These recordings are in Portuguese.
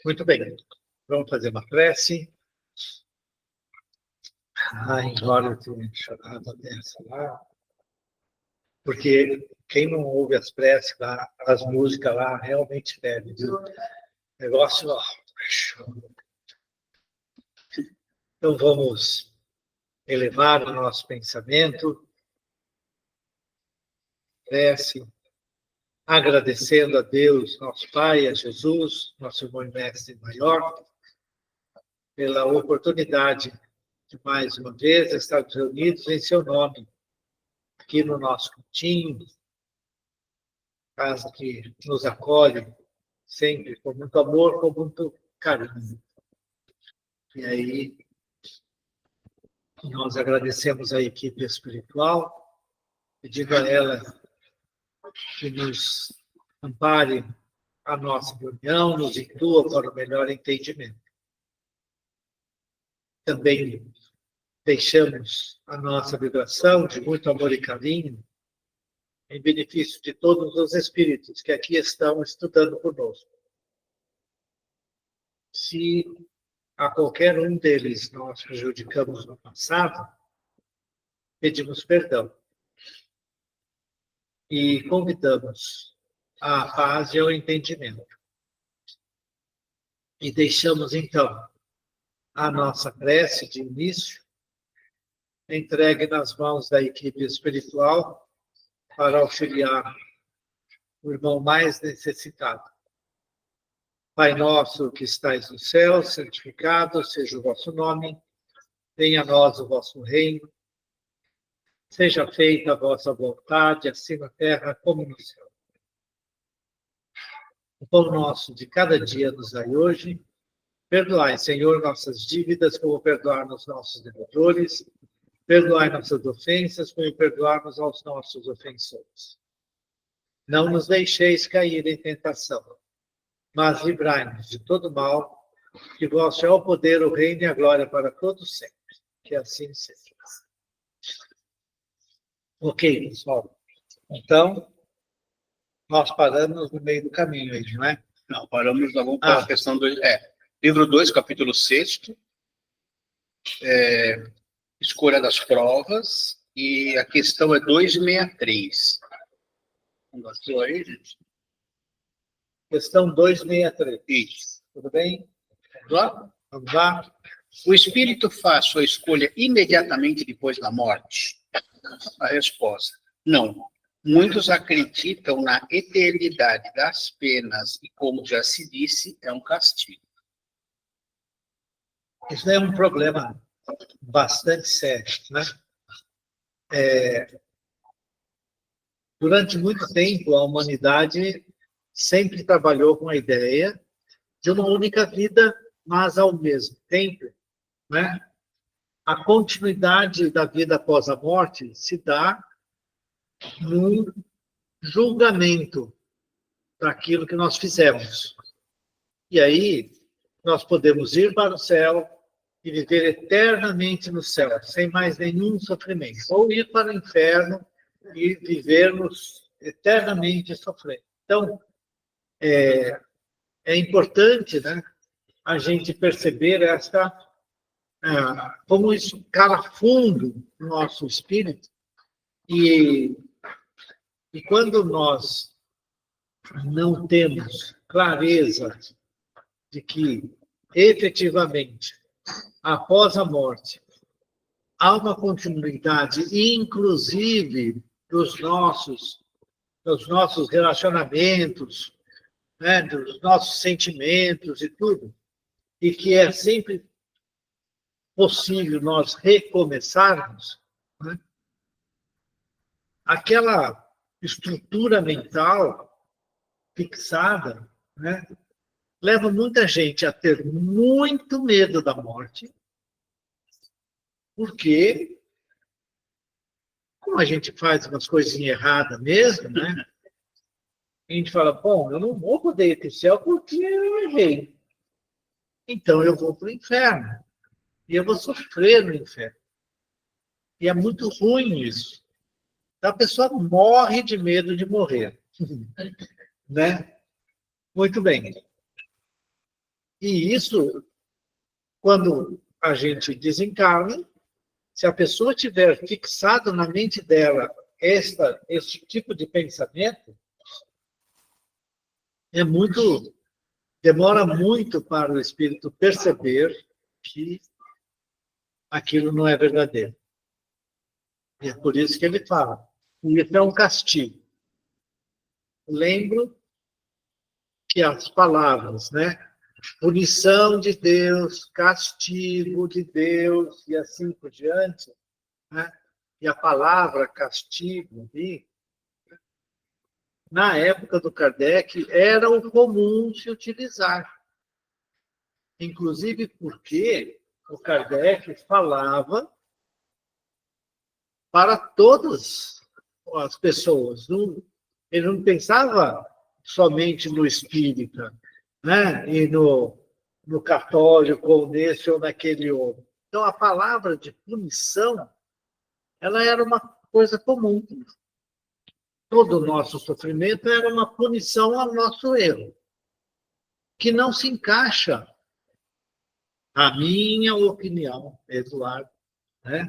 Muito bem, vamos fazer uma prece. Embora eu tenha chorado dessa lá, porque quem não ouve as preces lá, as músicas lá, realmente deve, viu? Negócio, ó. Então vamos elevar o nosso pensamento, prece, agradecendo a Deus, nosso Pai, a Jesus, nosso irmão e mestre maior, pela oportunidade de mais uma vez estarmos reunidos em seu nome, aqui no nosso cantinho, casa que nos acolhe sempre com muito amor, com muito carinho. E aí, nós agradecemos a equipe espiritual, pedindo a ela que nos ampare a nossa reunião, nos intua para o melhor entendimento. Também deixamos a nossa vibração de muito amor e carinho em benefício de todos os espíritos que aqui estão estudando conosco. Se a qualquer um deles nós prejudicamos no passado, pedimos perdão e convidamos a paz e ao entendimento. E deixamos, então, a nossa prece de início entregue nas mãos da equipe espiritual para auxiliar o irmão mais necessitado. Pai nosso que estais no céu, santificado seja o vosso nome, venha a nós o vosso reino, seja feita a vossa vontade, assim na terra como no céu. O pão nosso de cada dia nos dai hoje. Perdoai, Senhor, nossas dívidas, como perdoarmos nossos devedores. Perdoai nossas ofensas, como perdoarmos aos nossos ofensores. Não nos deixeis cair em tentação, mas livrai-nos de todo mal, que vosso é o poder, o reino e a glória para todos sempre. Que assim seja. Ok, pessoal. Então, nós paramos no meio do caminho aí, não é? Não, paramos, nós vamos para a questão do... livro 2, capítulo 6, escolha das provas, e a questão é 263. Vamos aí, gente? Questão 263. Isso. Tudo bem? Vamos lá? Vamos lá? O espírito faz sua escolha imediatamente depois da morte? A resposta: não. Muitos acreditam na eternidade das penas e, como já se disse, é um castigo. Isso é um problema bastante sério, né? Durante muito tempo, a humanidade sempre trabalhou com a ideia de uma única vida, mas, ao mesmo tempo, né, a continuidade da vida após a morte se dá num julgamento daquilo que nós fizemos. E aí, nós podemos ir para o céu e viver eternamente no céu, sem mais nenhum sofrimento. Ou ir para o inferno e vivermos eternamente sofrendo. Então, é importante, né, a gente perceber como isso cala fundo no nosso espírito. E quando nós não temos clareza de que, efetivamente, após a morte, há uma continuidade, inclusive dos nossos relacionamentos, né, dos nossos sentimentos e tudo, e que é sempre possível nós recomeçarmos, né, aquela estrutura mental fixada, né, leva muita gente a ter muito medo da morte, porque, como a gente faz umas coisinhas erradas mesmo, né? A gente fala, bom, eu não vou poder ir para o céu porque eu errei. Então eu vou para o inferno. E eu vou sofrer no inferno. E é muito ruim isso. Então a pessoa morre de medo de morrer. Né? Muito bem. E isso, quando a gente desencarna, se a pessoa tiver fixado na mente dela este tipo de pensamento, demora muito para o espírito perceber que aquilo não é verdadeiro. E é por isso que ele fala, isso é um castigo. Lembro que as palavras, né? Punição de Deus, castigo de Deus e assim por diante, né? E a palavra castigo, na época do Kardec, era o comum se utilizar. Inclusive porque o Kardec falava para todas as pessoas. Ele não pensava somente no espírita, né? E no católico, ou nesse ou naquele outro. Então, a palavra de punição, ela era uma coisa comum. Todo o nosso sofrimento era uma punição ao nosso erro, que não se encaixa, a minha opinião, Eduardo, né?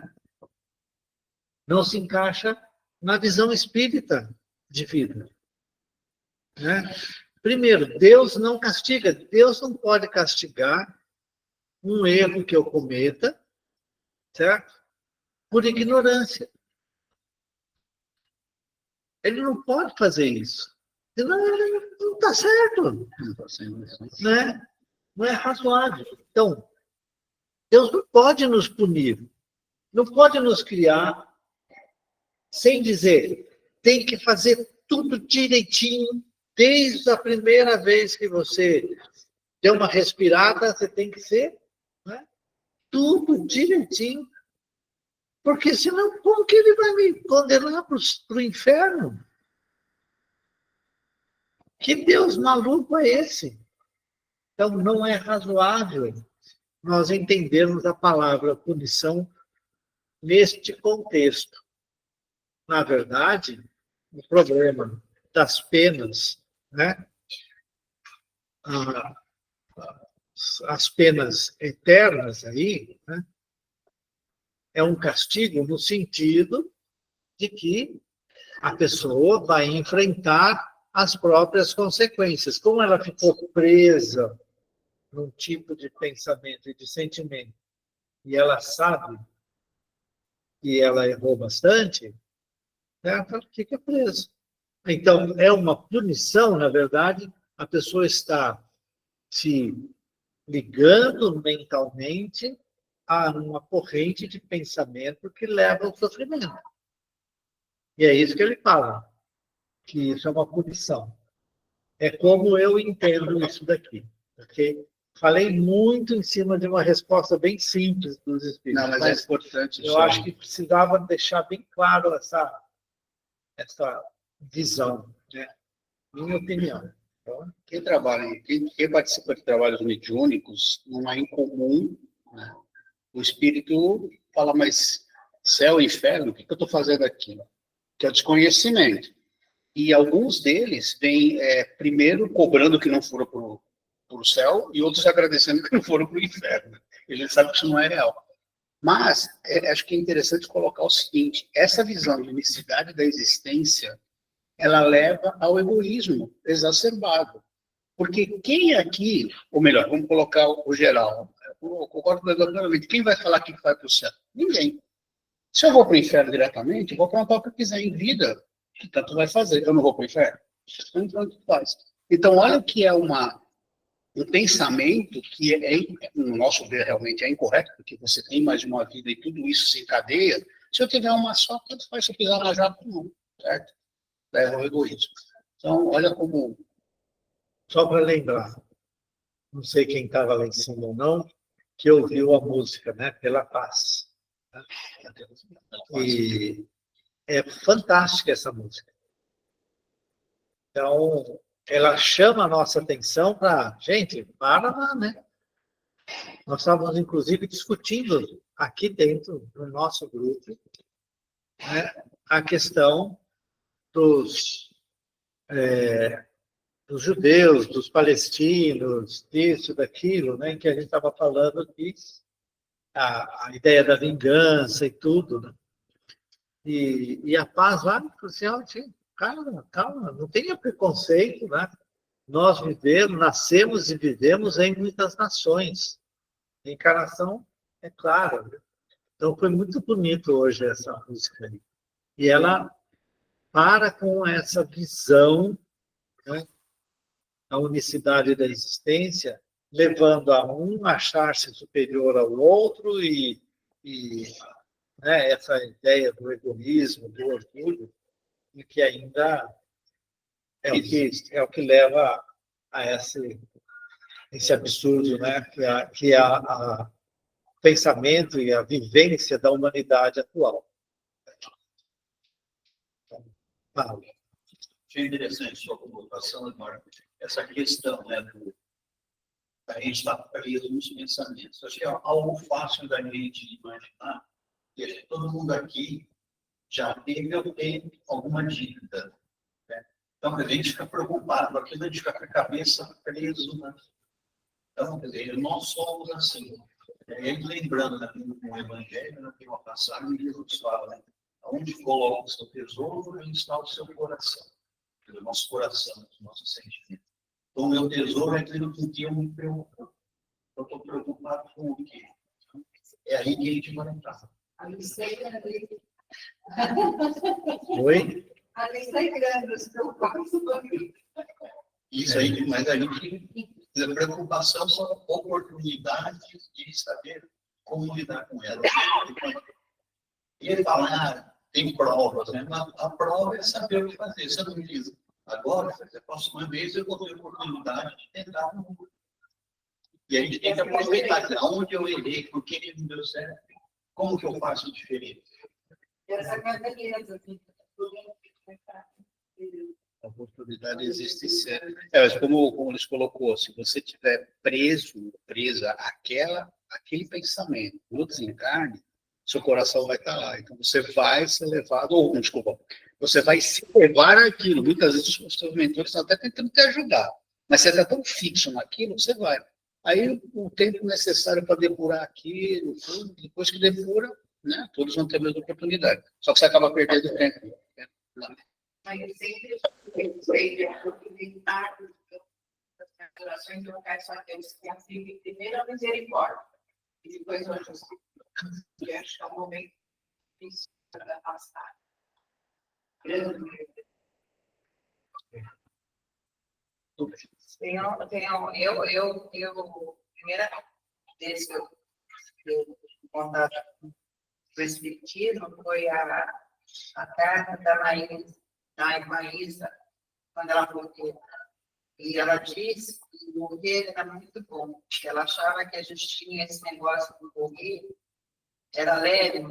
Não se encaixa na visão espírita de vida. Né? Primeiro, Deus não castiga. Deus não pode castigar um erro que eu cometa, certo? Por ignorância. Ele não pode fazer isso. Senão, não está certo. Não está sendo isso. Né? Não é razoável. Então, Deus não pode nos punir. Não pode nos criar sem dizer, tem que fazer tudo direitinho, desde a primeira vez que você deu uma respirada, você tem que ser, né? Tudo direitinho, porque senão como que ele vai me condenar para o inferno? Que Deus maluco é esse? Então não é razoável nós entendermos a palavra punição neste contexto. Na verdade, o problema das penas, né? As penas eternas aí, né? É um castigo no sentido de que a pessoa vai enfrentar as próprias consequências. Como ela ficou presa num tipo de pensamento e de sentimento, e ela sabe que ela errou bastante, ela fica presa. Então, é uma punição, na verdade, a pessoa está se ligando mentalmente a uma corrente de pensamento que leva ao sofrimento. E é isso que ele fala, que isso é uma punição. É como eu entendo isso daqui. Okay? Falei muito em cima de uma resposta bem simples dos espíritos. Não, mas é importante. Eu acho que precisava deixar bem claro essa visão, né? Minha opinião. Então, quem participa de trabalhos mediúnicos, não é incomum, né? O espírito fala, mas céu e inferno, o que eu estou fazendo aqui? Que é o desconhecimento. E alguns deles vêm primeiro cobrando que não foram para o céu e outros agradecendo que não foram para o inferno. Ele sabe que isso não é real. Mas acho que é interessante colocar o seguinte, essa visão de unicidade da existência, ela leva ao egoísmo exacerbado. Porque quem aqui, ou melhor, vamos colocar o geral, eu concordo plenamente, quem vai falar que vai para o céu? Ninguém. Se eu vou para o inferno diretamente, eu vou para o que eu quiser em vida, que tanto vai fazer. Eu não vou para o inferno? Tanto faz. Então, olha que é um pensamento que, no nosso ver, realmente é incorreto, porque você tem mais de uma vida e tudo isso se encadeia. Se eu tiver uma só, tanto faz se eu pisar na jato, não, certo? É o egoísmo. Então, olha como... só para lembrar, não sei quem estava lá em cima ou não, que ouviu a música, né? Pela Paz. Né? E é fantástica essa música. Então, ela chama a nossa atenção para, gente, para lá, né? Nós estávamos, inclusive, discutindo aqui dentro do nosso grupo, né, a questão dos, dos judeus, dos palestinos, disso, daquilo, né, que a gente estava falando aqui, a ideia da vingança e tudo, né? E a paz lá, assim, ó, calma, calma, não tenha preconceito, né? Nós vivemos, nascemos e vivemos em muitas nações. A encarnação é clara. Né? Então, foi muito bonito hoje essa música aí. E ela para com essa visão, né, da unicidade da existência, levando a um achar-se superior ao outro e né, essa ideia do egoísmo, do orgulho, e que ainda é o que leva a esse absurdo, né, que é o pensamento e a vivência da humanidade atual. Fala. Achei interessante sua colocação, agora, essa questão, né, a gente está preso nos pensamentos. Acho que é algo fácil da gente imaginar, que todo mundo aqui já teve ou tem alguma dívida. Né? Então, a gente fica preocupado, aquilo a gente fica com a cabeça preso. Né? Então, quer dizer, nós somos assim. Ele lembrando no Evangelho, né, tem uma passagem que Jesus fala, né? Onde coloca o seu tesouro, aí está o seu coração. O nosso coração, o nosso sentimento. Então, o meu tesouro é aquilo com que eu me preocupo. Eu estou preocupado com o quê? É aí que a gente vai entrar. Oi? Isso aí, mas a gente, a preocupação são oportunidades de saber como lidar com elas. E ele fala, tem provas, né? A prova é saber o que fazer. Você não me diz, agora, a próxima vez eu vou ter a oportunidade de tentar um novo. E a gente tem que aproveitar onde eu errei, por que não deu certo, como que eu faço diferente. Essa é a beleza. A oportunidade existe sempre. Mas como eles colocou, se você estiver presa aquele pensamento, no desencarne, seu coração vai estar lá. Então você vai ser levado, ou desculpa, você vai se levar aquilo. Muitas vezes os seus mentores estão até tentando te ajudar, mas você está tão fixo naquilo, você vai. Aí o tempo necessário para depurar aquilo, tudo, depois que depura, né, todos vão ter a mesma oportunidade. Só que você acaba perdendo tempo. Mas eu sempre aproveitar as relações locais só Deus que assim, primeiro a misericórdia e depois a justiça. Eu acho que é um momento difícil para passar. Primeira vez que eu contato com o Espiritismo foi a carta da Maísa, quando ela falou e ela disse que morrer era muito bom, que ela achava que a gente tinha esse negócio do morrer, era leve,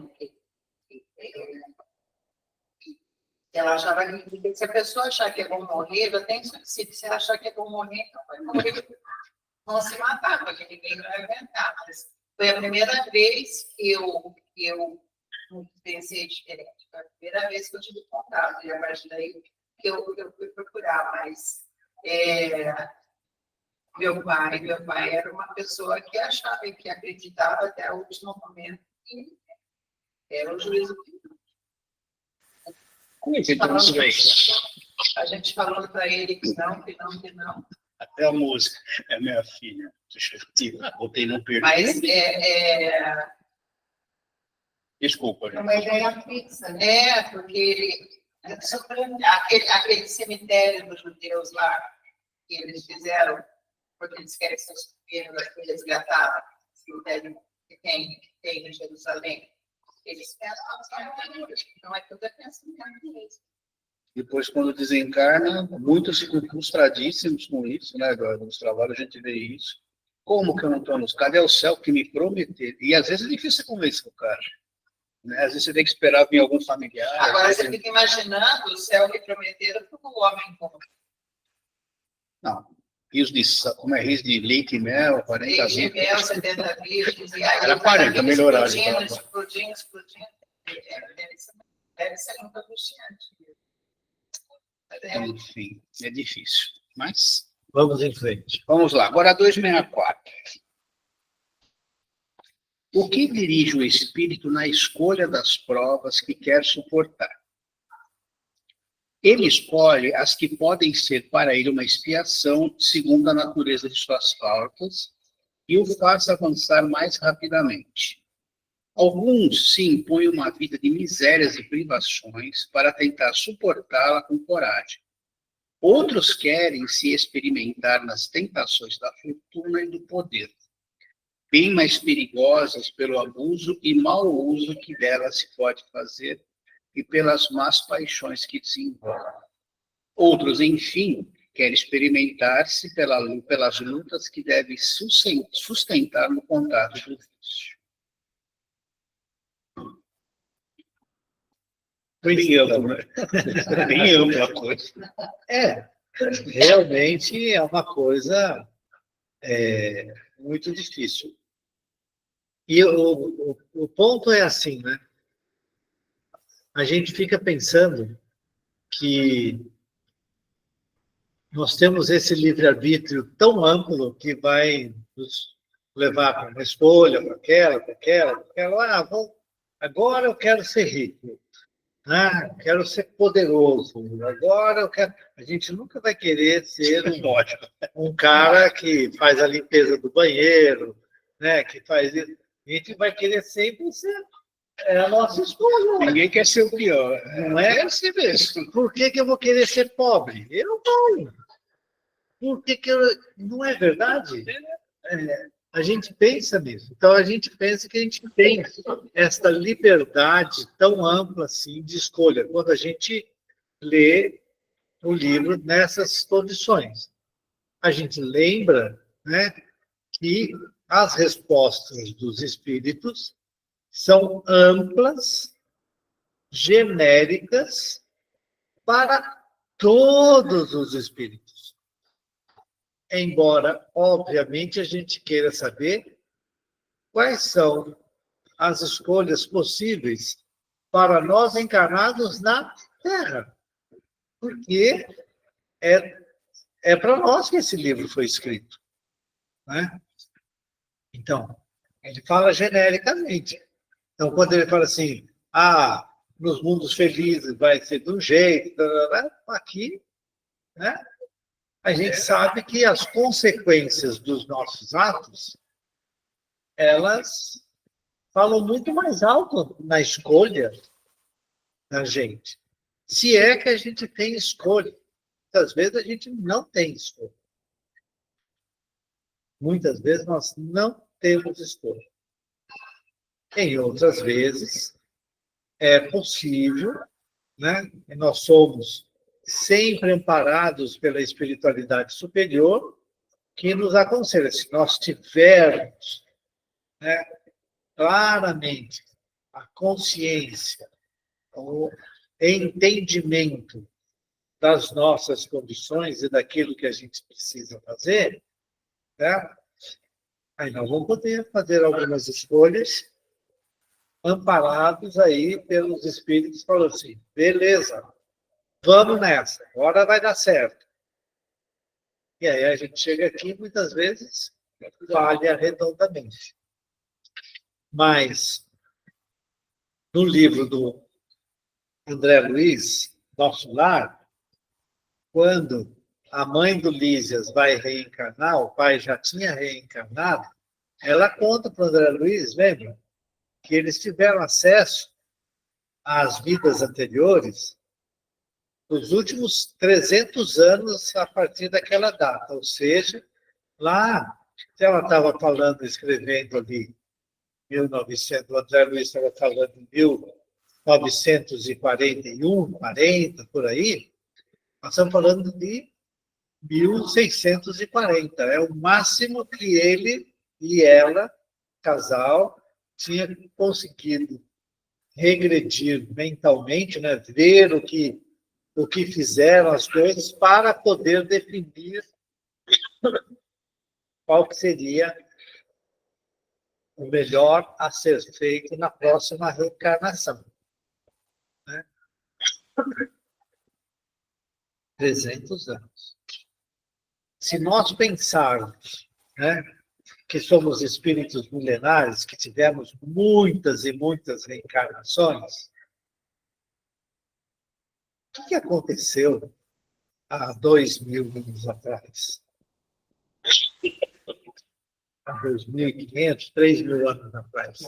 ela achava que se a pessoa achar que é bom morrer, eu tenho se ela achar que é bom morrer, então vai morrer, não se matar, porque ninguém vai aguentar. Mas foi a primeira vez que eu pensei diferente. Foi a primeira vez que eu tive contato, e a partir daí que eu fui procurar. Mas meu pai era uma pessoa que achava e que acreditava até o último momento que era o juízo final. Como é que então isso vem? A gente falando para ele que não, que não, que não. Até a música. É minha filha. Deixa eu tirar. Botei no perder. Mas Desculpa, é uma ideia fixa, né? Porque aquele cemitério dos judeus lá, que eles fizeram, porque eles querem ser os primeiros a resgatar, cemitério que tem em Jerusalém. Eles pensam, não é tudo pensamento mesmo. Depois, quando desencarna, muitos ficam frustradíssimos com isso, né? Nos trabalhos a gente vê isso. Como que eu não estou no céu? Cadê o céu que me prometeu? E às vezes é difícil convencer o cara. Né? Às vezes você tem que esperar vir algum familiar. Agora você fica imaginando o céu que prometeram para o homem comum. Não. Como é rios de leite e mel, 40 Leite e litros. mel, 70 litros, e aí Era 40, melhoraram. explodindo. Deve ser muito angustiante. Enfim, é difícil. Mas Vamos em frente. vamos lá. Agora 264. O que dirige o espírito na escolha das provas que quer suportar? Ele escolhe as que podem ser para ele uma expiação segundo a natureza de suas faltas e o faz avançar mais rapidamente. Alguns se impõem uma vida de misérias e privações para tentar suportá-la com coragem. Outros querem se experimentar nas tentações da fortuna e do poder, bem mais perigosas pelo abuso e mau uso que delas se pode fazer e pelas más paixões que desenvolvem. Outros, enfim, querem experimentar-se pelas lutas que devem sustentar no contato do vício. Bem amplo, né? Bem ampla a coisa. Realmente é uma coisa muito difícil. E o ponto é assim, né? A gente fica pensando que nós temos esse livre-arbítrio tão amplo que vai nos levar para uma escolha, para aquela. Agora eu quero ser rico. Quero ser poderoso. Agora eu quero... A gente nunca vai querer ser um cara que faz a limpeza do banheiro, né? Que faz isso. A gente vai querer sempre ser a nossa escolha. Ninguém quer ser o pior. Não é? Quer ser mesmo. Por que eu vou querer ser pobre? Eu não. Por que eu... Não é verdade? A gente pensa nisso. Então, a gente pensa que a gente tem esta liberdade tão ampla assim de escolha quando a gente lê o livro nessas condições. A gente lembra, né, que as respostas dos espíritos são amplas, genéricas, para todos os espíritos. Embora, obviamente, a gente queira saber quais são as escolhas possíveis para nós encarnados na Terra. Porque é para nós que esse livro foi escrito. Né? Então, ele fala genericamente. Então, quando ele fala assim, nos mundos felizes vai ser de um jeito, aqui, né? A gente sabe que as consequências dos nossos atos, elas falam muito mais alto na escolha da gente. Se é que a gente tem escolha. Muitas vezes a gente não tem escolha. Muitas vezes nós não temos escolha. Em outras vezes, é possível, né? E nós somos sempre amparados pela espiritualidade superior, que nos aconselha, se nós tivermos, né, claramente a consciência, o entendimento das nossas condições e daquilo que a gente precisa fazer, né, aí nós vamos poder fazer algumas escolhas amparados aí pelos espíritos, falando assim, beleza, vamos nessa, agora vai dar certo. E aí a gente chega aqui e muitas vezes falha redondamente. Mas, no livro do André Luiz, Nosso Lar, quando a mãe do Lísias vai reencarnar, o pai já tinha reencarnado, ela conta para o André Luiz, lembra? Que eles tiveram acesso às vidas anteriores nos últimos 300 anos a partir daquela data. Ou seja, lá, se ela estava falando, escrevendo ali, 1900, o André Luiz estava falando em 1941, 40, por aí, nós estamos falando de 1640. É o máximo que ele e ela, casal, tinha conseguido regredir mentalmente, né? Ver o que fizeram as coisas para poder definir qual que seria o melhor a ser feito na próxima reencarnação. Né? 300 anos. Se nós pensarmos, né, que somos espíritos milenares, que tivemos muitas e muitas reencarnações, o que aconteceu há 2000 anos atrás? Há 2.500, 3.000 anos atrás.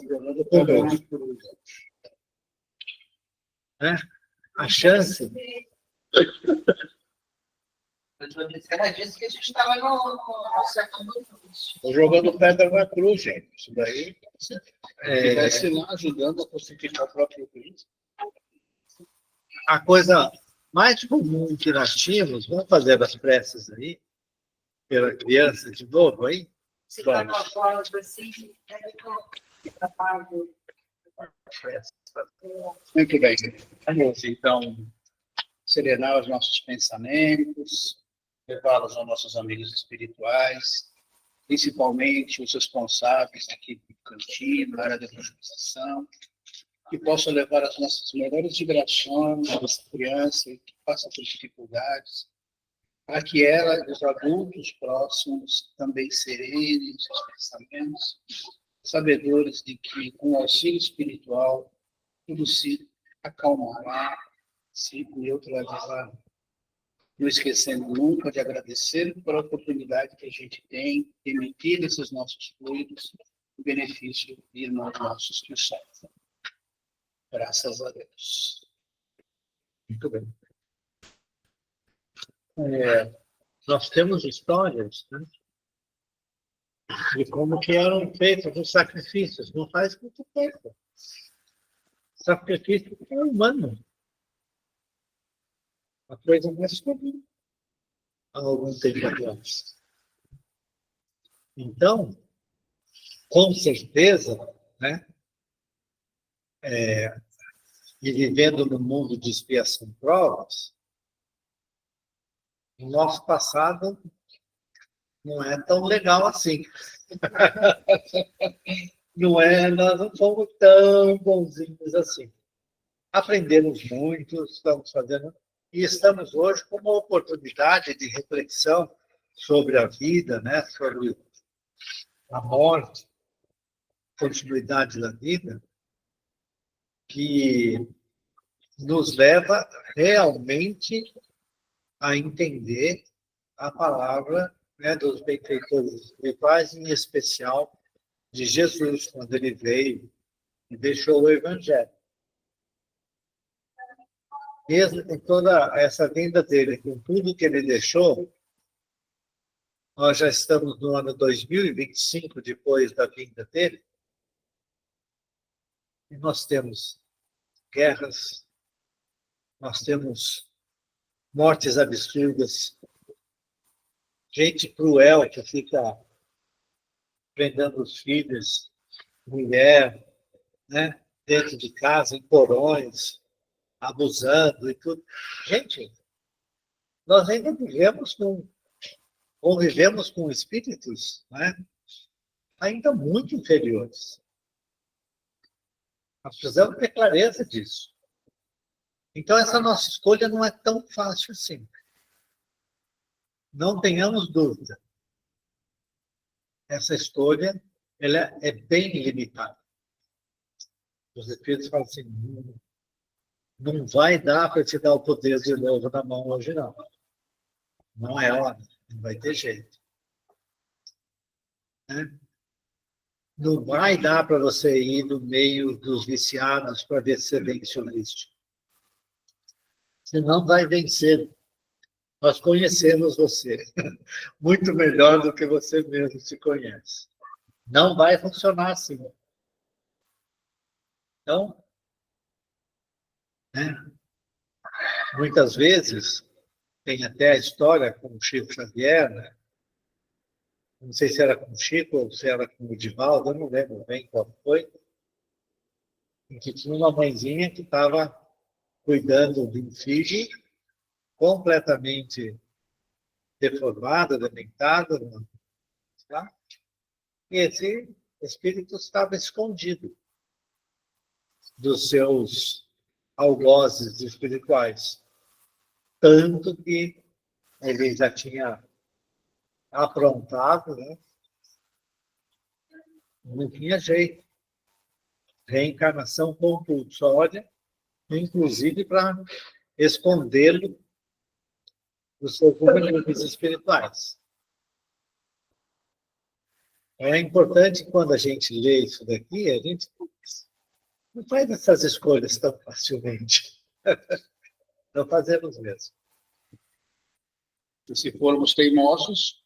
Né? A chance... Ela disse que a gente estava no século XX. Estou jogando pedra na cruz, gente. Isso daí vai se lá ajudando a classificar o próprio Cristo. A coisa mais comum que nós tínhamos, vamos fazer as preces aí, pela criança de novo aí? Se está com a bola assim, Muito bem. Vamos, então, serenar os nossos pensamentos, levá-los aos nossos amigos espirituais, principalmente os responsáveis aqui do cantinho, na área da evangelização, que possam levar as nossas melhores vibrações a essa criança que passa por dificuldades, para que ela e os adultos próximos também serenem seus pensamentos, sabedores de que, com o auxílio espiritual, tudo se acalmará, se neutralizará. Não esquecendo nunca de agradecer pela oportunidade que a gente tem de emitir esses nossos fluidos em benefício de irmãos nossos que sofrem. Graças a Deus. Muito bem. Nós temos histórias, né, de como que eram feitos os sacrifícios. Não faz muito tempo. Sacrifício é humano. A coisa mais comum há algum tempo atrás. Então, com certeza, né, e vivendo no mundo de expiação e provas, o nosso passado não é tão legal assim. Nós não fomos tão bonzinhos assim. Aprendemos muito, estamos fazendo, e estamos hoje com uma oportunidade de reflexão sobre a vida, né, sobre a morte, continuidade da vida, que nos leva realmente a entender a palavra, né, dos benfeitores espirituais, em especial de Jesus, quando ele veio e deixou o Evangelho. Mesmo com toda essa vinda dele, com tudo que ele deixou, nós já estamos no ano 2025, depois da vinda dele, e nós temos guerras, nós temos mortes absurdas, gente cruel que fica prendendo os filhos, mulher, né, dentro de casa, em porões, abusando e tudo. Gente, nós ainda convivemos com espíritos, né, ainda muito inferiores. Nós precisamos ter clareza disso. Então, essa nossa escolha não é tão fácil assim. Não tenhamos dúvida. Essa escolha ela é bem limitada. Os espíritos falam assim, não vai dar para te dar o poder de novo na mão hoje, não. Não é hora, não vai ter jeito. Né? Não vai dar para você ir no meio dos viciados para ver se você vence o vício. Você não vai vencer. Nós conhecemos você muito melhor do que você mesmo se conhece. Não vai funcionar assim. Então, né, muitas vezes, tem até a história com o Chico Xavier, né? Não sei se era com o Chico ou se era com o Divaldo, eu não lembro bem qual foi, em que tinha uma mãezinha que estava cuidando de um filho completamente deformado, dementado, tá? E esse espírito estava escondido dos seus algozes espirituais, tanto que ele já tinha aprontado, né? Não tinha jeito. Reencarnação compulsória, inclusive para escondê-lo dos seus inimigos espirituais. É importante, quando a gente lê isso daqui, a gente não faz essas escolhas tão facilmente. Não fazemos mesmo. E se formos teimosos,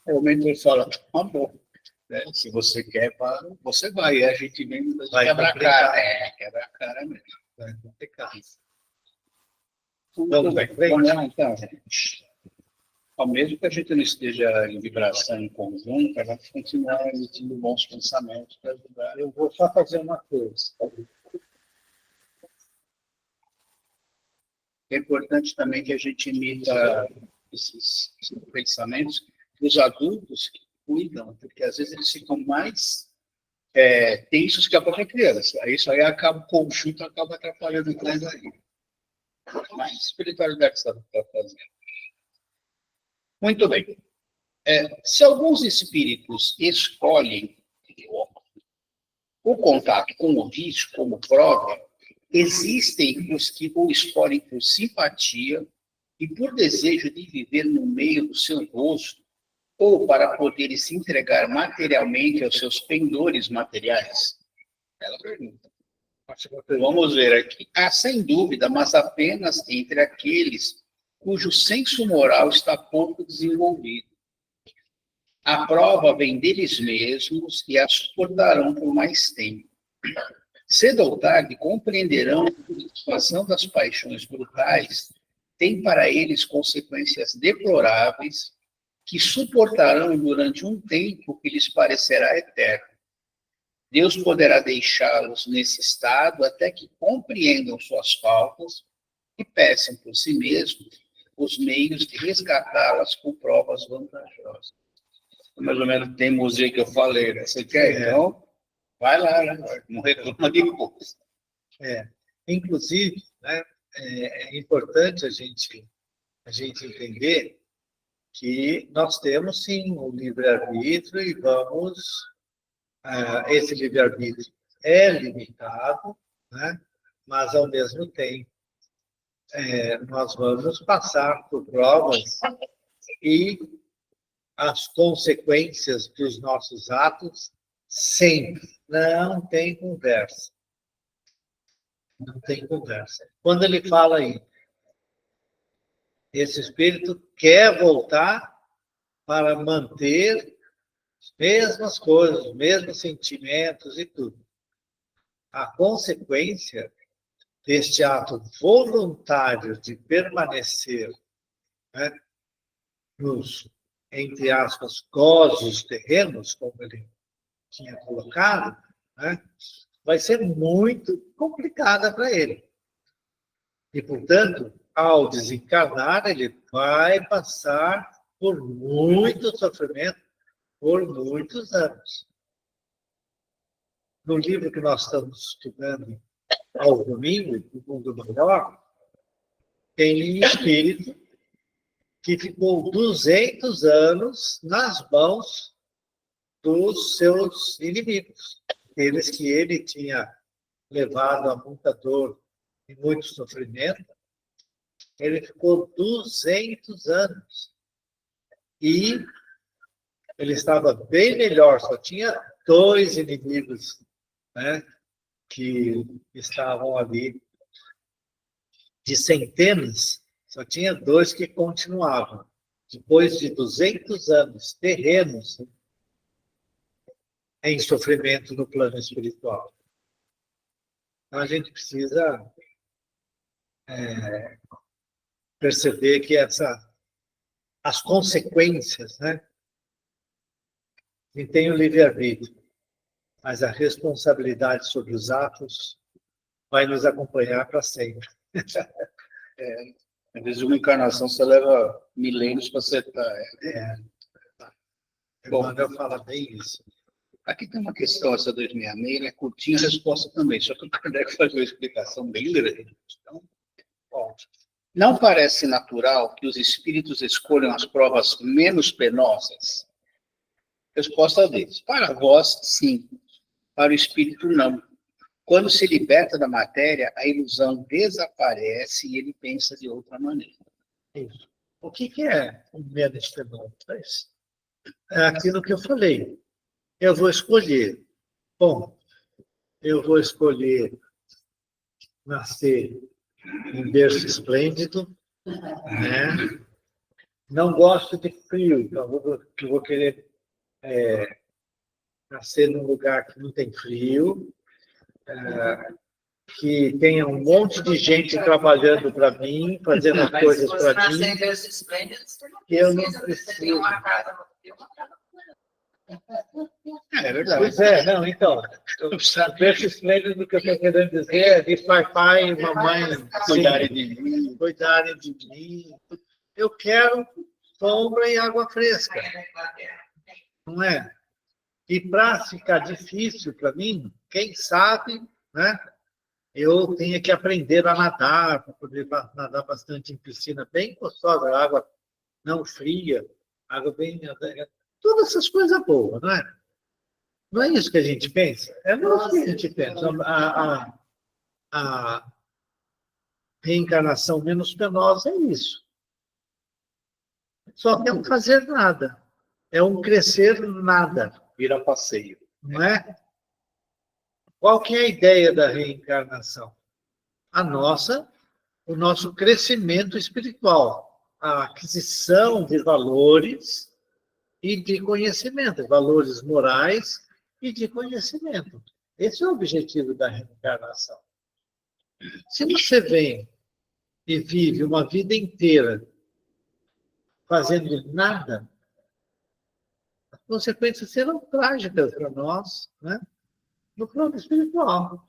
o mentor fala, tá bom. Né? Se você quer, você vai. E a gente vem quebrar a cara. Quebrar a cara mesmo. Vai complicar. Muito bem. Vamos lá, então, gente. Ao mesmo que a gente não esteja em vibração em conjunto, ela vai continuar emitindo bons pensamentos para ajudar. Eu vou só fazer uma coisa. É importante também que a gente emita esses pensamentos dos adultos que cuidam, porque às vezes eles ficam mais tensos que a própria criança. Isso aí acaba, o conjunto acaba atrapalhando mais aí. Mas espiritualidade está fazendo. Muito bem. Se alguns espíritos escolhem o contato com o vício como prova, existem os que o escolhem por simpatia e por desejo de viver no meio do seu rosto, ou para poderem se entregar materialmente aos seus pendores materiais? Ela pergunta. Vamos ver aqui. Sem dúvida, mas apenas entre aqueles cujo senso moral está pouco desenvolvido. A prova vem deles mesmos e a suportarão por mais tempo. Cedo ou tarde compreenderão que a situação das paixões brutais tem para eles consequências deploráveis que suportarão durante um tempo que lhes parecerá eterno. Deus poderá deixá-los nesse estado até que compreendam suas faltas e peçam por si mesmos os meios de resgatá-las com provas vantajosas. Mais ou menos tem museu que eu falei, né? Você quer? Então, vai lá, né? Não reclama de coisa. Inclusive, né, é importante a gente entender que nós temos, sim, o livre-arbítrio e esse livre-arbítrio é limitado, né, mas, ao mesmo tempo, nós vamos passar por provas e as consequências dos nossos atos sempre. Não tem conversa. Não tem conversa. Quando ele fala aí, esse espírito quer voltar para manter as mesmas coisas, os mesmos sentimentos e tudo. A consequência deste ato voluntário de permanecer, né, nos, entre aspas, gozos terrenos, como ele tinha colocado, né, vai ser muito complicada para ele. E, portanto, ao desencarnar, ele vai passar por muito sofrimento por muitos anos. No livro que nós estamos estudando ao domingo, O Mundo Maior, tem um espírito que ficou 200 anos nas mãos dos seus inimigos, aqueles que ele tinha levado a muita dor e muito sofrimento. Ele ficou 200 anos. E ele estava bem melhor, só tinha 2 inimigos, né, que estavam ali. De centenas, só tinha 2 que continuavam. Depois de 200 anos terrenos em sofrimento no plano espiritual. Então, a gente precisa perceber que as consequências, né? E tem o livre-arbítrio, mas a responsabilidade sobre os atos vai nos acompanhar para sempre. Às vezes uma encarnação você leva milênios para acertar. Bom. Emmanuel fala bem isso. Aqui tem uma questão, essa 266, é curtinha a resposta também, só que o Kardec faz uma explicação bem grande. Então, bom, não parece natural que os espíritos escolham as provas menos penosas? Resposta deles. Para vós, sim. Para o espírito, não. Quando se liberta da matéria, a ilusão desaparece e ele pensa de outra maneira. Isso. O que é o menos penoso? É aquilo que eu falei. Eu vou escolher. Bom, eu vou escolher nascer em berço esplêndido, né? Não gosto de frio, então eu vou querer nascer num lugar que não tem frio, que tenha um monte de gente trabalhando para mim, fazendo as coisas para mim. Que eu não preciso. É verdade. Pois é, não, então. O berço esplêndido que eu estou querendo dizer é de papai e mamãe cuidarem de mim. Eu quero sombra e água fresca. Não é? E para ficar difícil para mim, quem sabe, né? Eu tenho que aprender a nadar, para poder nadar bastante em piscina bem gostosa, água não fria, água bem. Todas essas coisas boas, não é? Não é isso que a gente pensa? É isso que a gente pensa. A reencarnação menos penosa é isso. Só que é um fazer nada. É um crescer nada. Vira passeio. Não é? Qual que é a ideia da reencarnação? O nosso crescimento espiritual, a aquisição de valores e de conhecimento, valores morais e de conhecimento. Esse é o objetivo da reencarnação. Se você vem e vive uma vida inteira fazendo nada, as consequências serão trágicas para nós, né? No plano espiritual.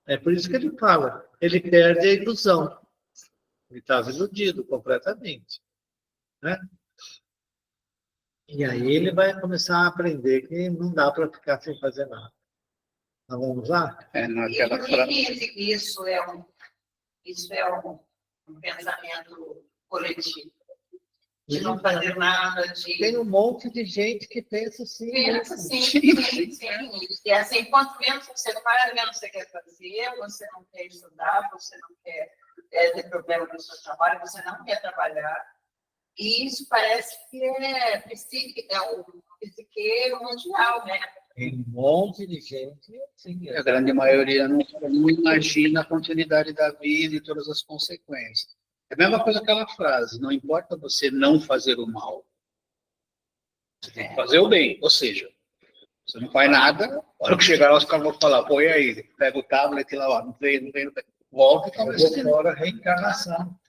É por isso que ele fala, ele perde a ilusão. Ele estava iludido completamente. Né? E aí ele vai começar a aprender que não dá para ficar sem fazer nada. Então, vamos lá? Naquela frase. Isso é um pensamento coletivo. De não fazer nada, Tem um monte de gente que pensa assim. Pensa assim, sim. E assim, quanto menos você faz, menos você quer fazer, você não quer estudar, você não quer ter problema no seu trabalho, você não quer trabalhar. E isso parece que é o psique mundial, né? Tem um monte de gente, sim. A grande maioria não imagina a continuidade da vida e todas as consequências. É a mesma coisa aquela frase, não importa você não fazer o mal, você tem que fazer o bem. Ou seja, você não faz nada, na hora que chegar lá, os caras vão falar, pô, e aí? Pega o tablet lá, ó, não veio, volta e talvez fora a reencarnação.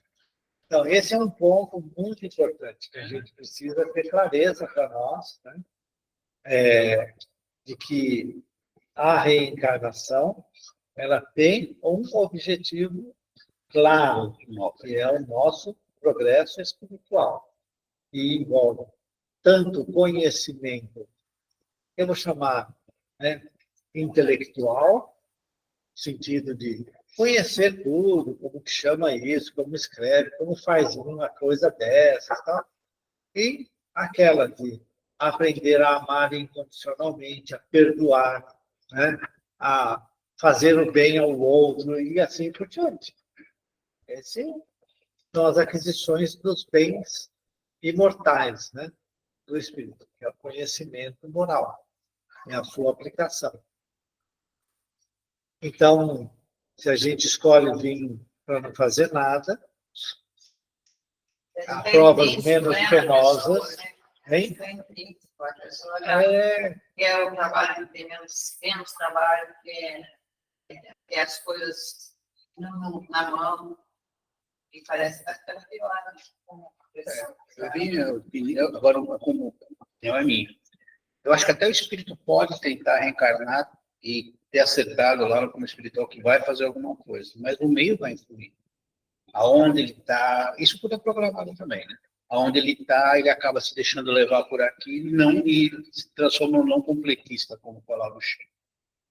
Então, esse é um ponto muito importante, que a gente precisa ter clareza para nós, né? De que a reencarnação ela tem um objetivo claro, que é o nosso progresso espiritual. E envolve tanto conhecimento, eu vou chamar, né, intelectual, no sentido de conhecer tudo, como que chama isso, como escreve, como faz uma coisa dessas, tal. E aquela de aprender a amar incondicionalmente, a perdoar, né, a fazer o bem ao outro e assim por diante. Essas são as aquisições dos bens imortais, né, do espírito, que é o conhecimento moral, é a sua aplicação. Então, se a gente escolhe vir para não fazer nada, há provas menos penosas, hein? É o trabalho, tem menos trabalho, é as coisas na mão. E parece que está ficando pior, né? Como pessoa. Agora, como opinião é minha. Eu acho que até o espírito pode tentar reencarnar e ter acertado lá no plano espiritual que vai fazer alguma coisa, mas o meio vai influir. Aonde ele está, isso tudo é programado também, né? Aonde ele está, ele acaba se deixando levar por aqui e se transforma num não completista, como falava o Chico.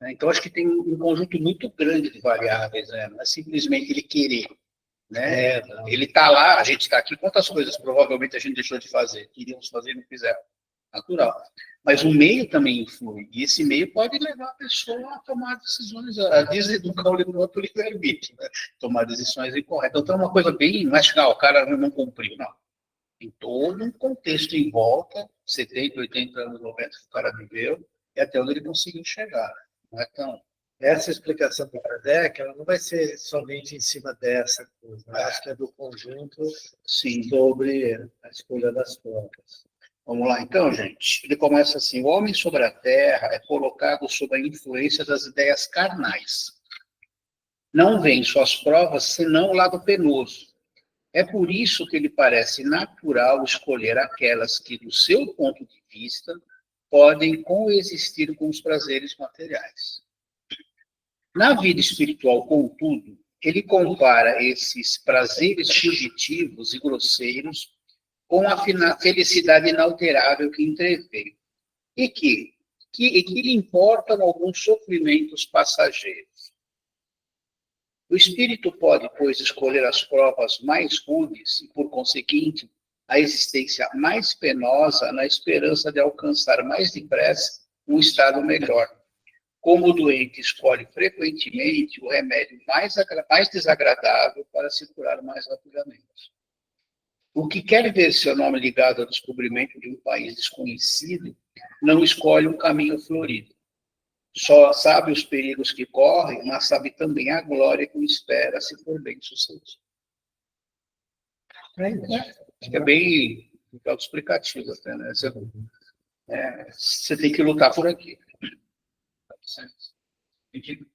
Então, acho que tem um conjunto muito grande de variáveis, né? Não é simplesmente ele querer. Né? Ele está lá, a gente está aqui, quantas coisas provavelmente a gente deixou de fazer, queríamos fazer e não fizeram. Natural. Mas o meio também influi, e esse meio pode levar a pessoa a tomar decisões, a deseducar o próprio livre-arbítrio, né? Tomar decisões incorretas. Então, é uma coisa bem, não é chegar, o cara não cumpriu, não. Tem todo um contexto em volta, 70, 80 anos, 90 que o cara viveu, e até onde ele conseguiu chegar. Não é tão... Essa explicação do Kardec, ela não vai ser somente em cima dessa coisa. Eu acho que é do conjunto, sim, sobre a escolha das provas. Vamos lá, então, gente. Ele começa assim: o homem sobre a terra é colocado sob a influência das ideias carnais. Não vê em suas provas senão o lado penoso. É por isso que lhe parece natural escolher aquelas que, do seu ponto de vista, podem coexistir com os prazeres materiais. Na vida espiritual, contudo, ele compara esses prazeres fugitivos e grosseiros com a felicidade inalterável que entreveio, e que lhe importam alguns sofrimentos passageiros. O espírito pode, pois, escolher as provas mais rudes e, por conseguinte, a existência mais penosa na esperança de alcançar mais depressa um estado melhor. Como o doente escolhe frequentemente o remédio mais desagradável para se curar mais rapidamente. O que quer ver seu nome ligado ao descobrimento de um país desconhecido, não escolhe um caminho florido. Só sabe os perigos que corre, mas sabe também a glória que o espera se for bem sucedido. Acho que é bem autoexplicativo até, né? Você tem que lutar por aqui. Tem que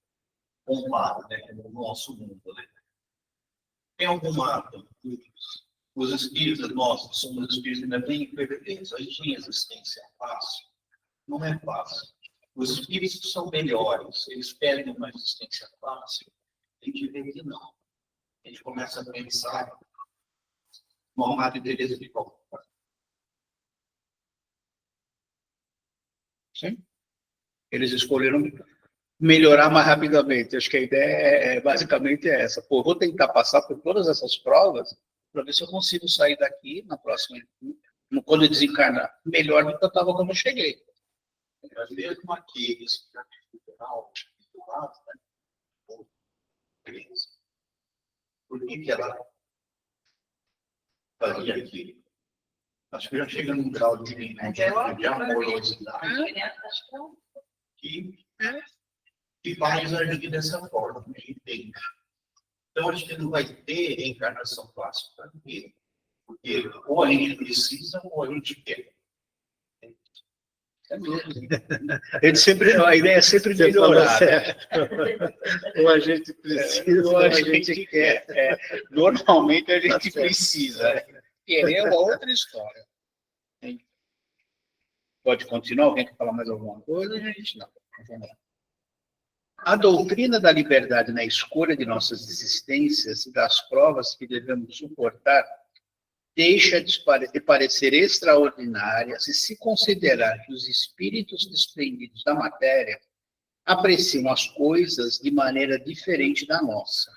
comparar, né, no nosso mundo, né? Tem alguma... Os espíritos, nós somos espíritos ainda bem imperfeitos. A gente tem existência fácil? Não é fácil. Os espíritos são melhores. Eles pedem uma existência fácil. A gente vê que não. A gente começa a pensar no Madre Teresa de Calcutá. Sim. Eles escolheram melhorar mais rapidamente. Acho que a ideia basicamente é essa. Pô, vou tentar passar por todas essas provas para ver se eu consigo sair daqui na próxima, quando eu desencarnar, melhor do que eu estava quando eu cheguei. Às vezes, aqueles que cultural, né? Por que ela fazia aquilo? Acho que já chega num grau de amorosidade que faz agir dessa forma, entende? Então, a gente não vai ter reencarnação fácil. Por quê? Porque ou a gente precisa ou a gente quer. A ideia é sempre melhorar. Ou a gente precisa, ou a gente quer. Normalmente a gente precisa. Querer é uma outra história. Pode continuar? Alguém quer falar mais alguma coisa? A gente não. A doutrina da liberdade na escolha de nossas existências e das provas que devemos suportar deixa de parecer extraordinária se considerar que os espíritos desprendidos da matéria apreciam as coisas de maneira diferente da nossa.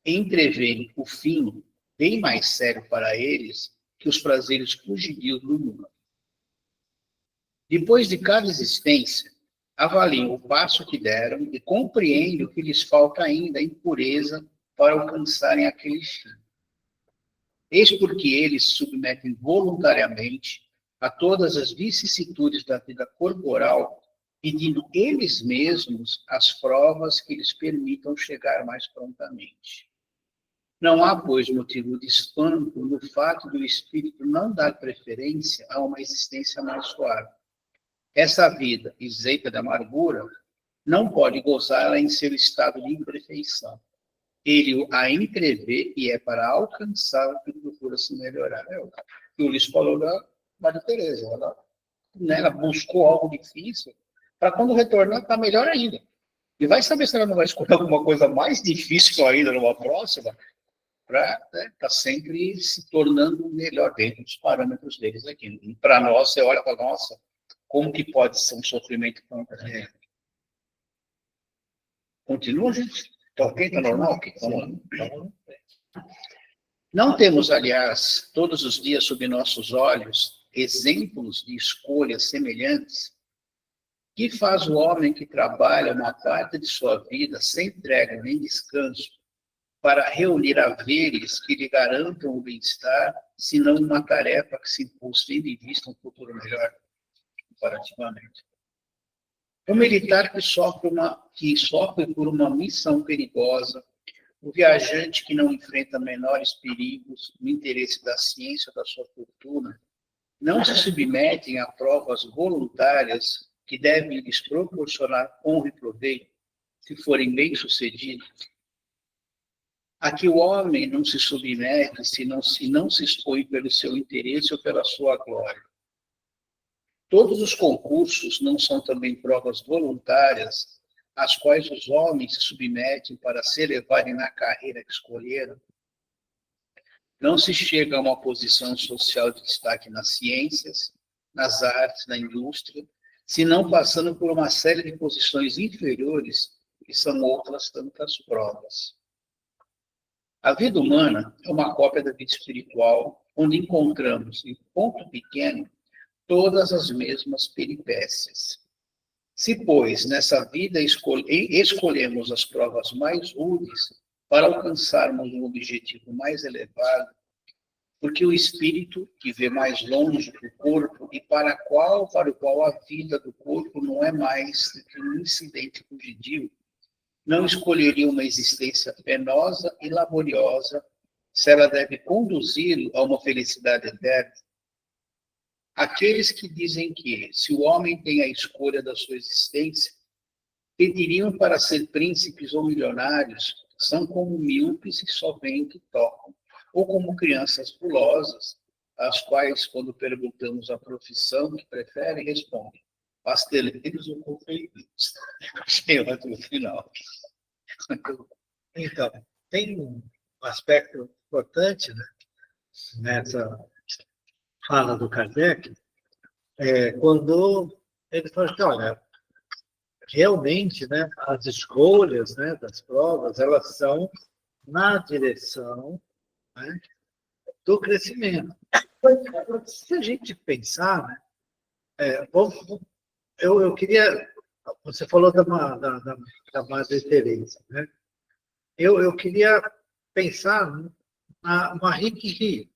Entreveem o fim bem mais sério para eles que os prazeres fugidios do mundo. Depois de cada existência, avaliam o passo que deram e compreendem que lhes falta ainda impureza para alcançarem aquele fim. Eis porque eles se submetem voluntariamente a todas as vicissitudes da vida corporal, pedindo eles mesmos as provas que lhes permitam chegar mais prontamente. Não há, pois, motivo de espanto no fato do espírito não dar preferência a uma existência mais suave. Essa vida, isenta de amargura, não pode gozá-la em seu estado de imperfeição. ele a entrevê e é para alcançar o que procura se melhorar. É o que o Ulisses falou da Maria Teresa. Ela buscou algo difícil para quando retornar estar melhor ainda. E vai saber se ela não vai escolher alguma coisa mais difícil ainda numa próxima, para estar sempre se tornando melhor dentro dos parâmetros deles aqui. E para nós, você olha e fala, nossa, como que pode ser um sofrimento tão grande? Continua, gente? Tá ok? Tá normal? Okay. Vamos lá. Não temos, aliás, todos os dias sob nossos olhos, exemplos de escolhas semelhantes? Que faz o homem que trabalha uma parte de sua vida sem trégua nem descanso para reunir haveres que lhe garantam o bem-estar, se não uma tarefa que se impôs tendo em vista um futuro melhor, comparativamente? O militar que sofre por uma missão perigosa, o viajante que não enfrenta menores perigos no interesse da ciência ou da sua fortuna, não se submetem a provas voluntárias que devem lhes proporcionar honra e proveito, se forem bem-sucedidos? A que o homem não se submete se não se expõe pelo seu interesse ou pela sua glória? Todos os concursos não são também provas voluntárias, às quais os homens se submetem para se elevarem na carreira que escolheram? Não se chega a uma posição social de destaque nas ciências, nas artes, na indústria, senão passando por uma série de posições inferiores, que são outras tantas provas. A vida humana é uma cópia da vida espiritual, onde encontramos, em ponto pequeno, todas as mesmas peripécias. Se, pois, nessa vida escolhemos as provas mais úteis para alcançarmos um objetivo mais elevado, porque o espírito, que vê mais longe do corpo e para o qual a vida do corpo não é mais do que um incidente fugidio, não escolheria uma existência penosa e laboriosa se ela deve conduzi-lo a uma felicidade eterna? Aqueles que dizem que, se o homem tem a escolha da sua existência, pediriam para ser príncipes ou milionários, são como míopes que só veem que tocam, ou como crianças pulosas, às quais, quando perguntamos a profissão que preferem, respondem pasteleiros ou confeiteiros. Achei no final. Então, tem um aspecto importante, né, nessa fala do Kardec, quando ele fala que, olha, realmente, né, as escolhas, né, das provas, elas são na direção, né, do crescimento. Se a gente pensar, né, eu queria... Você falou da Madre Teresa, né? Eu queria pensar na Marie Curie.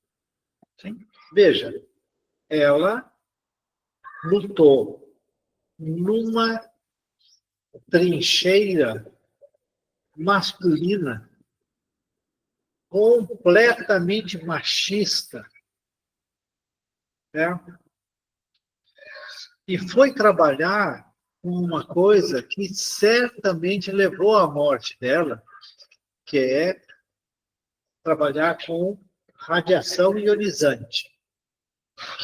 Veja, ela lutou numa trincheira masculina completamente machista, né? E foi trabalhar com uma coisa que certamente levou à morte dela, que é trabalhar com radiação ionizante.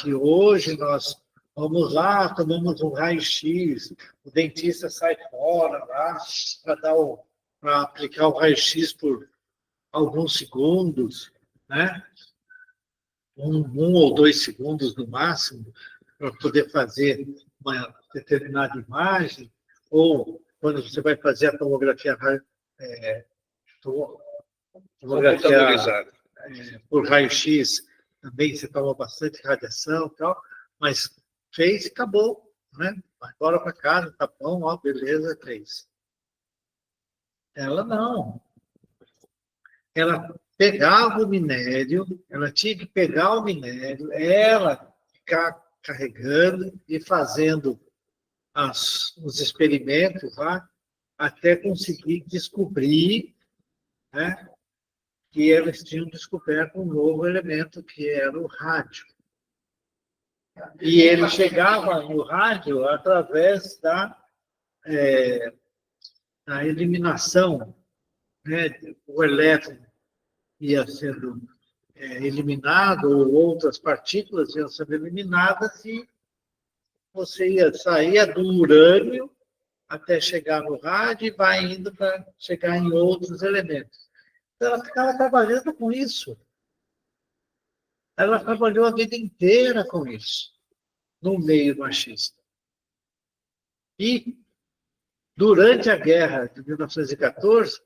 Que hoje nós vamos lá, tomamos um raio-x, o dentista sai fora lá para aplicar o raio-x por alguns segundos, né? Um ou 2 segundos no máximo, para poder fazer uma determinada imagem, ou quando você vai fazer a tomografia por raio-x, também você toma bastante radiação e tal, mas fez e acabou, né? Vai embora para casa, tá bom, ó, beleza, fez. Ela não. Ela pegava o minério, ela tinha que pegar o minério, ela ficar carregando e fazendo os experimentos lá, até conseguir descobrir, né, que eles tinham descoberto um novo elemento, que era o rádio. E ele chegava no rádio através da eliminação né, o elétron ia sendo eliminado, ou outras partículas iam sendo eliminadas, e você ia sair do urânio até chegar no rádio e vai indo para chegar em outros elementos. Então, ela ficava trabalhando com isso. Ela trabalhou a vida inteira com isso, no meio machista. E, durante a guerra de 1914,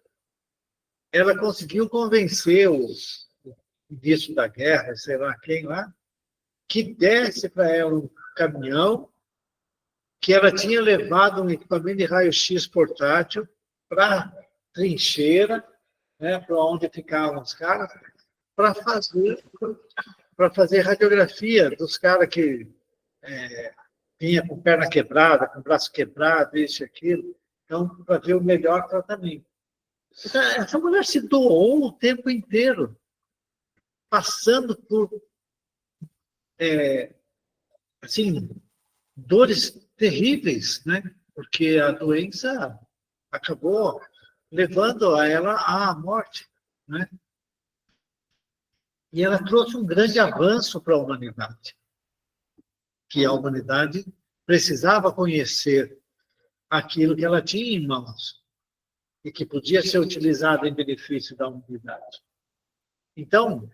ela conseguiu convencer o ministro da guerra, sei lá quem lá, que desse para ela um caminhão, que ela tinha levado um equipamento de raio-x portátil para a trincheira, né, para onde ficavam os caras, para fazer radiografia dos caras que vinha com perna quebrada, com braço quebrado, isso e aquilo. Então, para ver o melhor tratamento. Então, essa mulher se doou o tempo inteiro, passando por assim, dores terríveis, né? Porque a doença acabou levando a ela à morte, né? E ela trouxe um grande avanço para a humanidade, que a humanidade precisava conhecer aquilo que ela tinha em mãos e que podia ser utilizado em benefício da humanidade. Então,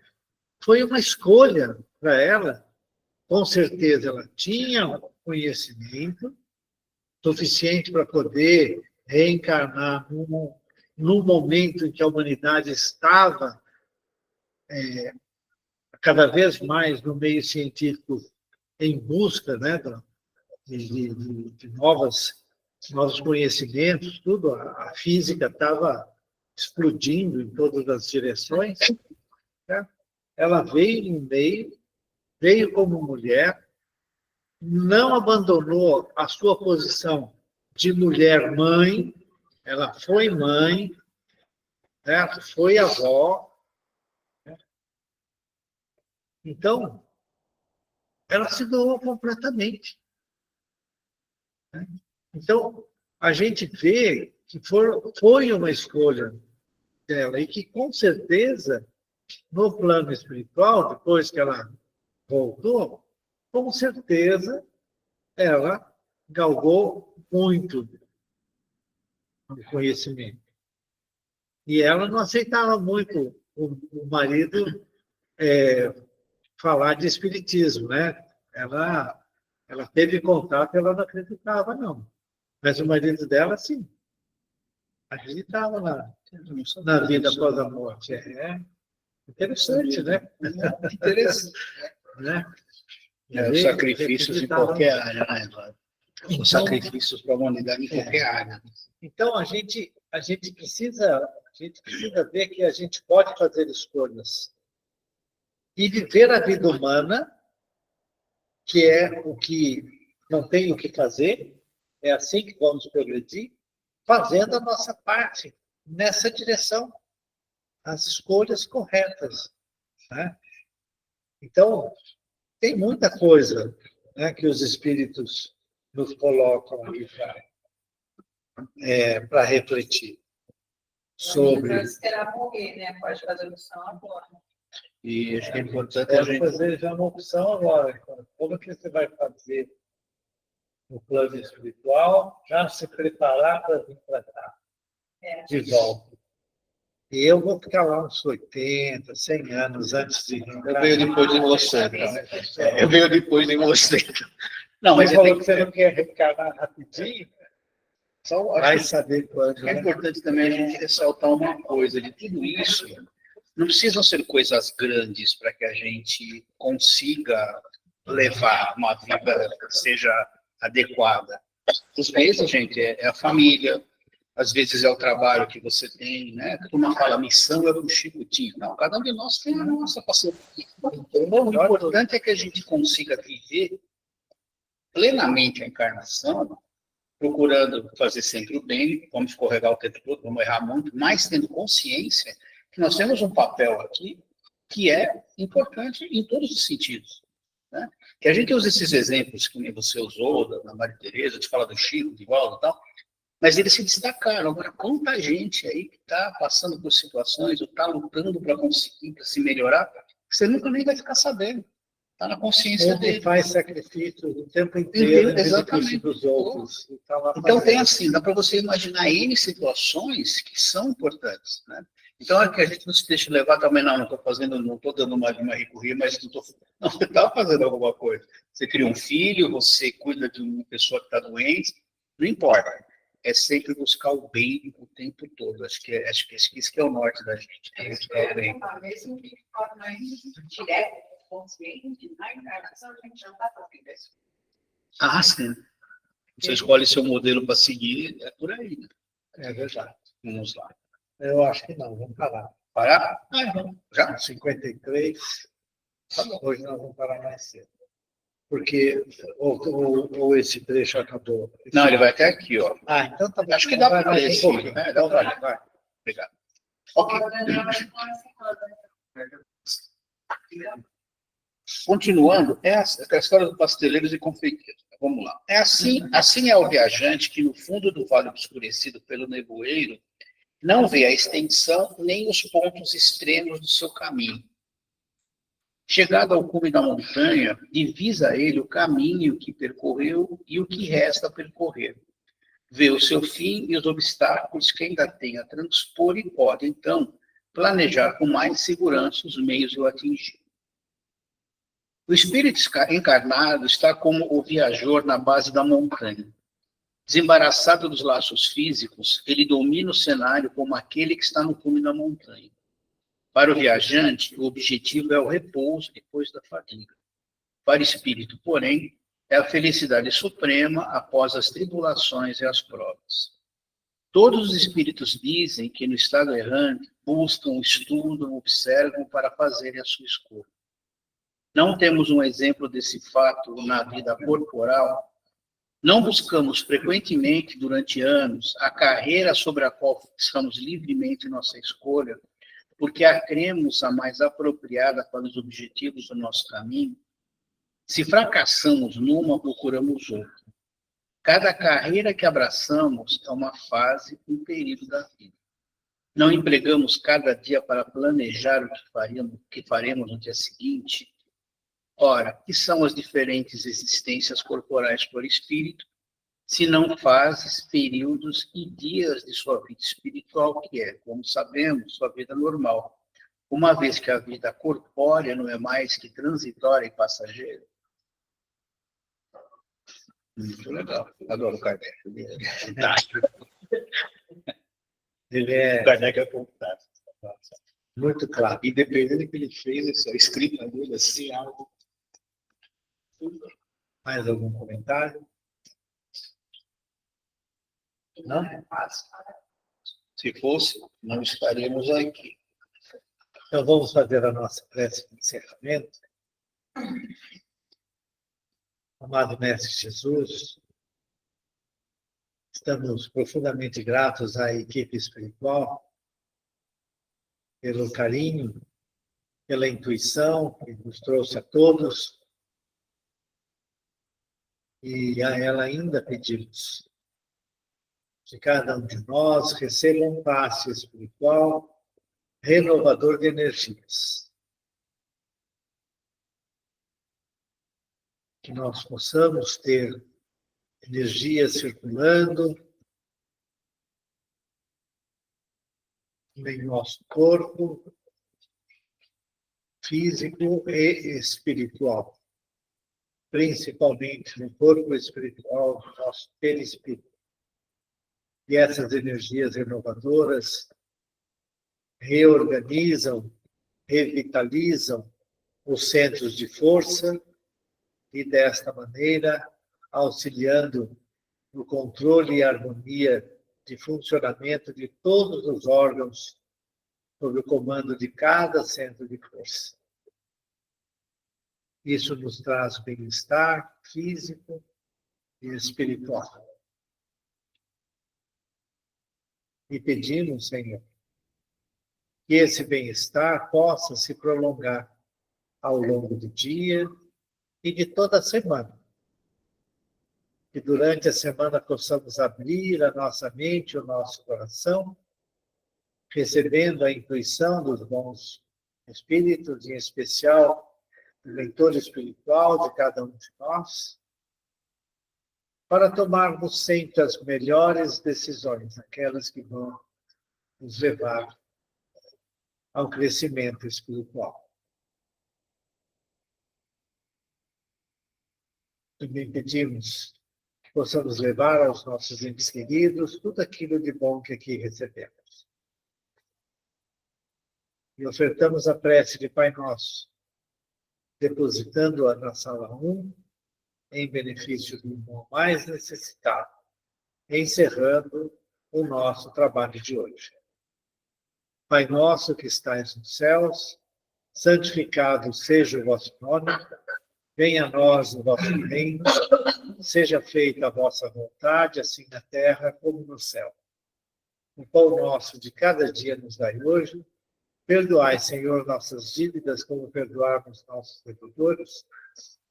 foi uma escolha para ela. Com certeza, ela tinha conhecimento suficiente para poder reencarnar num momento em que a humanidade estava cada vez mais no meio científico em busca, né, de novos conhecimentos, tudo. A física estava explodindo em todas as direções. Né? Ela veio no meio, veio como mulher, não abandonou a sua posição de mulher-mãe, ela foi mãe, certo? Foi avó. Né? Então, ela se doou completamente. Né? Então, a gente vê que foi uma escolha dela e que, com certeza, no plano espiritual, depois que ela voltou, com certeza, ela galgou muito o conhecimento. E ela não aceitava muito o marido falar de espiritismo, né? Ela teve contato e ela não acreditava, não. Mas o marido dela, sim, acreditava na vida após a morte. Interessante, né? Interessante. Né? Os sacrifícios em qualquer área, né, Eduardo? Os sacrifícios para a humanidade em qualquer área. Então, a gente precisa ver que a gente pode fazer escolhas e viver a vida humana, que é o que não tem o que fazer, é assim que vamos progredir, fazendo a nossa parte nessa direção, as escolhas corretas. Né? Então, tem muita coisa, né, que os espíritos nos colocam aqui para refletir sobre. Não esperar morrer, né? Pode fazer opção agora. E acho que é importante a gente fazer já uma opção agora. Como que você vai fazer no plano espiritual, já se preparar para vir para cá, de volta. E eu vou ficar lá uns 80, 100 anos antes de... Eu venho depois de você. Eu venho depois de você. Não, mas você falou que você não quer reencarnar rapidinho? Só vai saber quando. É importante também a gente ressaltar uma coisa, de tudo isso, não precisam ser coisas grandes para que a gente consiga levar uma vida que seja adequada. Às vezes, gente, é a família, às vezes é o trabalho que você tem, né? Como fala, a missão é um chicotinho. Não, cada um de nós tem a nossa passagem. O importante é que a gente consiga viver plenamente a encarnação, procurando fazer sempre o bem, vamos escorregar o tempo todo, vamos errar muito, mas tendo consciência que nós temos um papel aqui que é importante em todos os sentidos. Né? Que a gente usa esses exemplos que você usou, da Maria Tereza, de falar do Chico, de Valdo e tal, Mas eles se destacaram. Agora, quanta gente aí que está passando por situações, ou está lutando para conseguir, para se melhorar, você nunca nem vai ficar sabendo. Está na consciência Ele dele. faz sacrifício o tempo inteiro em benefício dos outros. E tá lá Então, tem fazendo. assim, dá para você imaginar N situações que são importantes, né? Então, é que a gente não se deixa levar também, não estou fazendo, não estou dando uma recurrir, mas não, você está fazendo alguma coisa. Você cria um filho, você cuida de uma pessoa que está doente, não importa. É sempre buscar o bem o tempo todo. Acho que isso que é o norte da gente. É buscar o bem. Mesmo que de forma direta, consciente, na encarnação, a gente já está fazendo isso. Ah, sim. Você escolhe seu modelo para seguir, é por aí. Né? É verdade. Vamos lá. Eu acho que não, vamos parar. Parar? Ah, vamos. Já? 53, hoje nós vamos parar mais cedo. Porque ou esse trecho acabou. Não, ele vai até aqui, ó. Ah, então tá bom. Acho que dá Vai para mais ler um esse. pouquinho. Dá Então para vai, vai. Obrigado. Ok. Continuando, é a história do pasteleiros e confeiteiros. Vamos lá. Assim é o viajante que, no fundo do vale obscurecido pelo nevoeiro, não vê a extensão nem os pontos extremos do seu caminho. Chegado ao cume da montanha, divisa ele o caminho que percorreu e o que resta a percorrer. Vê o seu fim e os obstáculos que ainda tem a transpor e pode, então, planejar com mais segurança os meios de o atingir. O espírito encarnado está como o viajor na base da montanha. Desembaraçado dos laços físicos, ele domina o cenário como aquele que está no cume da montanha. Para o viajante, o objetivo é o repouso depois da fadiga. Para o espírito, porém, é a felicidade suprema após as tribulações e as provas. Todos os espíritos dizem que no estado errante buscam, estudam, observam para fazerem a sua escolha. Não temos um exemplo desse fato na vida corporal. Não buscamos frequentemente, durante anos, a carreira sobre a qual fixamos livremente nossa escolha, porque a cremos a mais apropriada para os objetivos do nosso caminho. Se fracassamos numa, procuramos outra. Cada carreira que abraçamos é uma fase, um período da vida. Não empregamos cada dia para planejar o que faremos no dia seguinte. Ora, que são as diferentes existências corporais por espírito, se não fases, períodos e dias de sua vida espiritual, que é, como sabemos, sua vida normal, uma vez que a vida corpórea não é mais que transitória e passageira? Muito legal. Adoro o Kardec. Ele é O Kardec é fantástico. muito claro. Independente do que ele fez, é só escrita dele, assim, algo. Mais algum comentário? Não? Se fosse, não estaríamos aqui. Então vamos fazer a nossa prece de encerramento. Amado Mestre Jesus, estamos profundamente gratos à equipe espiritual pelo carinho, pela intuição que nos trouxe a todos. E a ela ainda pedimos que cada um de nós receba um passe espiritual renovador de energias. Que nós possamos ter energia circulando em nosso corpo físico e espiritual, principalmente no corpo espiritual do nosso perispírito. E essas energias renovadoras reorganizam, revitalizam os centros de força e, desta maneira, auxiliando no controle e harmonia de funcionamento de todos os órgãos sob o comando de cada centro de força. Isso nos traz bem-estar físico e espiritual. E pedimos, Senhor, que esse bem-estar possa se prolongar ao longo do dia e de toda a semana. que durante a semana possamos abrir a nossa mente, o nosso coração, recebendo a intuição dos bons espíritos, em especial do leitor espiritual de cada um de nós, para tomarmos sempre as melhores decisões, aquelas que vão nos levar ao crescimento espiritual. Também pedimos que possamos levar aos nossos entes queridos tudo aquilo de bom que aqui recebemos. E ofertamos a prece de Pai Nosso, depositando-a na sala 1, em benefício do irmão mais necessitado, encerrando o nosso trabalho de hoje. Pai nosso que estais nos céus, santificado seja o vosso nome, venha a nós o vosso reino, seja feita a vossa vontade, assim na terra como no céu. O pão nosso de cada dia nos dai hoje, perdoai, Senhor, nossas dívidas, como perdoarmos nossos devedores,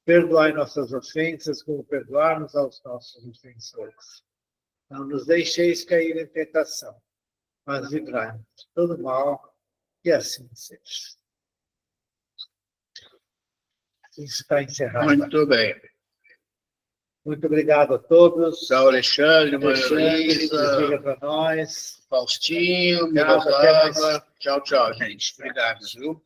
perdoai nossas ofensas, como perdoarmos aos nossos ofensores. Não nos deixeis cair em tentação, mas livrai-nos de todo mal, e assim seja. Isso está encerrado. Muito bem. Muito obrigado a todos. Tchau, Alexandre, Alexandre, Marisa, diga para nós. Faustinho, Tchau, até mais. Miroslava. Tchau, tchau, gente. Obrigado, viu?